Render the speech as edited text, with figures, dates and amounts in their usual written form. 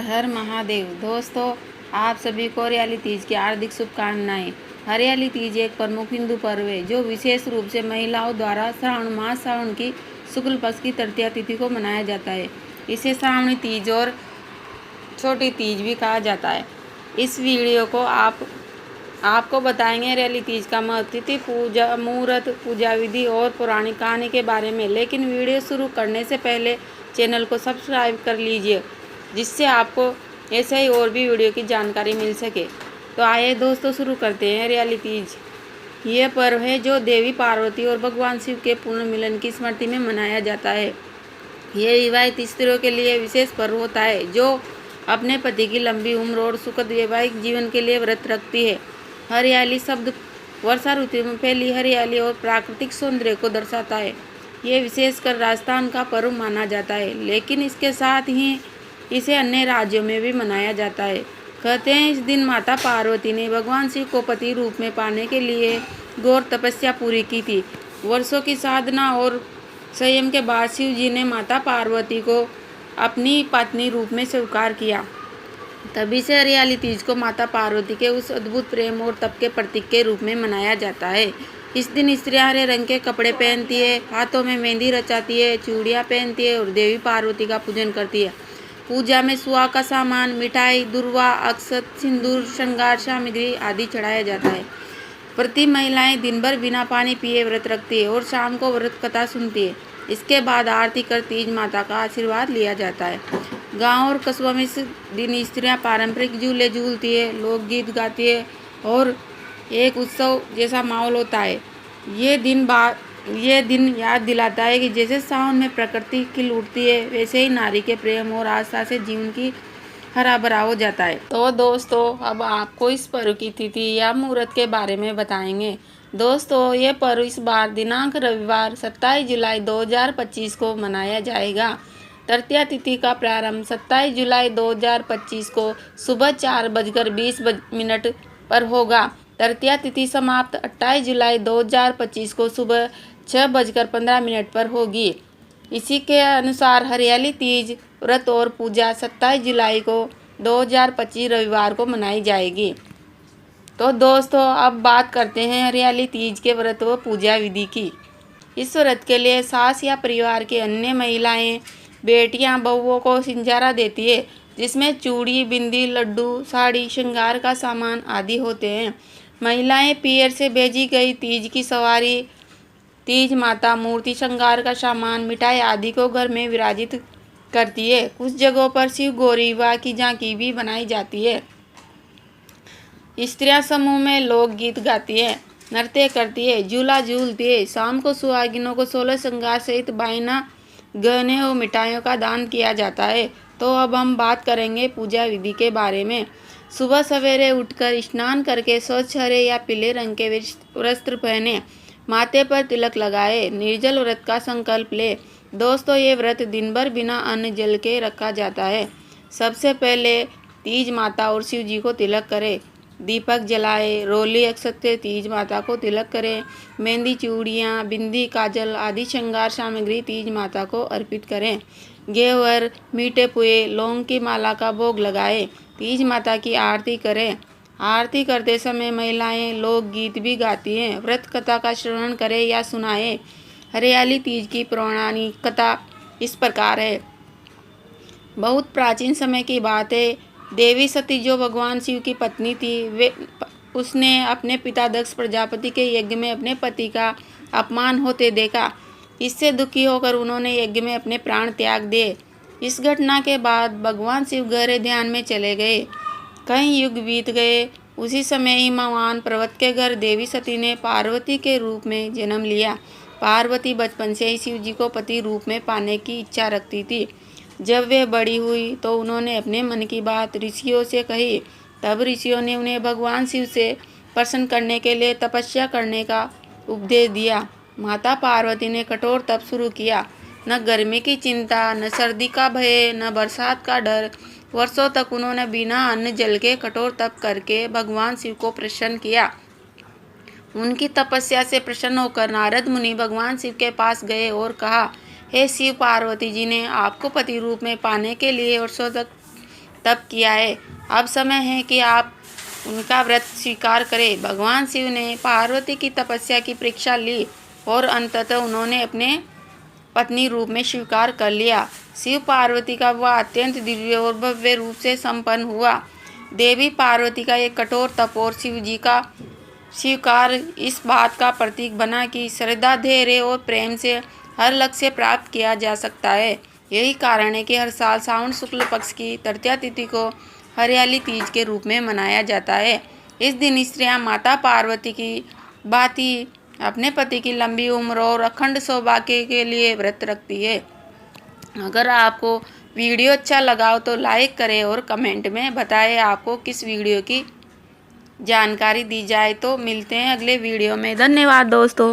हर महादेव। दोस्तों, आप सभी को हरियाली तीज की हार्दिक शुभकामनाएं। हरियाली तीज एक प्रमुख हिंदू पर्व है जो विशेष रूप से महिलाओं द्वारा श्रावण की शुक्ल पक्ष की तृतीया तिथि को मनाया जाता है। इसे श्रावणी तीज और छोटी तीज भी कहा जाता है। इस वीडियो को आपको बताएंगे हरियाली तीज का महत्व, तिथि, पूजा मुहूर्त, पूजा विधि और पौराणिक कहानी के बारे में। लेकिन वीडियो शुरू करने से पहले चैनल को सब्सक्राइब कर लीजिए, जिससे आपको ऐसे ही और भी वीडियो की जानकारी मिल सके। तो आइए दोस्तों, शुरू करते हैं हरियाली तीज। यह पर्व है जो देवी पार्वती और भगवान शिव के पुनर्मिलन की स्मृति में मनाया जाता है। यह विवाहित स्त्रियों के लिए विशेष पर्व होता है जो अपने पति की लंबी उम्र और सुखद वैवाहिक जीवन के लिए व्रत रखती है। हरियाली शब्द वर्षा ऋतु में फैली हरियाली और प्राकृतिक सौंदर्य को दर्शाता है। ये विशेषकर राजस्थान का पर्व माना जाता है, लेकिन इसके साथ ही इसे अन्य राज्यों में भी मनाया जाता है। कहते हैं इस दिन माता पार्वती ने भगवान शिव को पति रूप में पाने के लिए घोर तपस्या पूरी की थी। वर्षों की साधना और संयम के बाद शिव जी ने माता पार्वती को अपनी पत्नी रूप में स्वीकार किया। तभी से हरियाली तीज को माता पार्वती के उस अद्भुत प्रेम और तप के प्रतीक के रूप में मनाया जाता है। इस दिन स्त्रियां हरे रंग के कपड़े पहनती है, हाथों में मेहंदी रचाती है, चूड़ियाँ पहनती है और देवी पार्वती का पूजन करती है। पूजा में सुहा का सामान, मिठाई, दुर्वा, अक्षत, सिंदूर, श्रृंगार सामग्री आदि चढ़ाया जाता है। प्रति महिलाएं दिन भर बिना पानी पिए व्रत रखती है और शाम को व्रत कथा सुनती है। इसके बाद आरती कर तीज माता का आशीर्वाद लिया जाता है। गांव और कस्बों में इस दिन स्त्रियां पारंपरिक झूले झूलती है, लोकगीत गाती है और एक उत्सव जैसा माहौल होता है। ये दिन याद दिलाता है कि जैसे सावन में प्रकृति खिल उठती है, वैसे ही नारी के प्रेम और आस्था से जीवन की हरा भरा हो जाता है। तो दोस्तों, अब आपको इस पर्व की तिथि या मुहूर्त के बारे में बताएंगे। दोस्तों, ये पर्व इस बार दिनांक रविवार 27 जुलाई 2025 को मनाया जाएगा। तृतीया तिथि का प्रारंभ 27 जुलाई 2025 को सुबह 4:20 पर होगा। तृतीया तिथि समाप्त 28 जुलाई 2025 को सुबह 6:15 पर होगी। इसी के अनुसार हरियाली तीज व्रत और पूजा 27 जुलाई को 2025 रविवार को मनाई जाएगी। तो दोस्तों, अब बात करते हैं हरियाली तीज के व्रत व पूजा विधि की। इस व्रत के लिए सास या परिवार की अन्य महिलाएं, बेटियां, बहुओं को सिंजारा देती है, जिसमें चूड़ी, बिंदी, लड्डू, साड़ी, श्रृंगार का सामान आदि होते हैं। महिलाएं पीयर से भेजी गई तीज की सवारी, तीज माता, मूर्ति, श्रृंगार का सामान, मिठाई आदि को घर में विराजित करती है। कुछ जगहों पर शिव गौरी विवाह की झांकी भी बनाई जाती है। स्त्रियां समूह में लोकगीत गाती है, नृत्य करती है, झूला झूलती है। शाम को सुहागिनों को 16 श्रृंगार सहित बायना, गहने और मिठाइयों का दान किया जाता है। तो अब हम बात करेंगे पूजा विधि के बारे में। सुबह सवेरे उठकर स्नान करके स्वच्छ हरे या पीले रंग के वस्त्र पहने, माथे पर तिलक लगाए, निर्जल व्रत का संकल्प ले। दोस्तों, ये व्रत दिन भर बिना अन्न जल के रखा जाता है। सबसे पहले तीज माता और शिव जी को तिलक करें, दीपक जलाए, रोली अक्षत से तीज माता को तिलक करें, मेहंदी, चूड़ियाँ, बिंदी, काजल आदि श्रृंगार सामग्री तीज माता को अर्पित करें। घेवर, मीठे पुए, लौंग की माला का भोग लगाए, तीज माता की आरती करें। आरती करते समय महिलाएं लोकगीत भी गाती हैं। व्रत कथा का श्रवण करें या सुनाएं। हरियाली तीज की पौराणिक कथा इस प्रकार है। बहुत प्राचीन समय की बात है। देवी सती जो भगवान शिव की पत्नी थी, उसने अपने पिता दक्ष प्रजापति के यज्ञ में अपने पति का अपमान होते देखा। इससे दुखी होकर उन्होंने यज्ञ में अपने प्राण त्याग दिए। इस घटना के बाद भगवान शिव गहरे ध्यान में चले गए। कई युग बीत गए। उसी समय हिमवान पर्वत के घर देवी सती ने पार्वती के रूप में जन्म लिया। पार्वती बचपन से ही शिव जी को पति रूप में पाने की इच्छा रखती थी। जब वे बड़ी हुई तो उन्होंने अपने मन की बात ऋषियों से कही। तब ऋषियों ने उन्हें भगवान शिव से प्रसन्न करने के लिए तपस्या करने का उपदेश दिया। माता पार्वती ने कठोर तप शुरू किया। न गर्मी की चिंता, न सर्दी का भय, न बरसात का डर। वर्षों तक उन्होंने बिना अन्न जल के कठोर तप करके भगवान शिव को प्रसन्न किया। उनकी तपस्या से प्रसन्न होकर नारद मुनि भगवान शिव के पास गए और कहा, हे शिव, पार्वती जी ने आपको पति रूप में पाने के लिए वर्षों तक तप किया है। अब समय है कि आप उनका व्रत स्वीकार करें। भगवान शिव ने पार्वती की तपस्या की परीक्षा ली और अंततः उन्होंने अपने पत्नी रूप में स्वीकार कर लिया। शिव पार्वती का वह अत्यंत दिव्य और भव्य रूप से संपन्न हुआ। देवी पार्वती का एक कठोर तप और शिव जी का स्वीकार इस बात का प्रतीक बना कि श्रद्धा, धैर्य और प्रेम से हर लक्ष्य प्राप्त किया जा सकता है। यही कारण है कि हर साल श्रावण शुक्ल पक्ष की तृतीया तिथि को हरियाली तीज के रूप में मनाया जाता है। इस दिन स्त्रियां माता पार्वती की भांति अपने पति की लंबी उम्र और अखंड सौभाग्य के लिए व्रत रखती है। अगर आपको वीडियो अच्छा लगा हो तो लाइक करें और कमेंट में बताएं आपको किस वीडियो की जानकारी दी जाए। तो मिलते हैं अगले वीडियो में। धन्यवाद दोस्तों।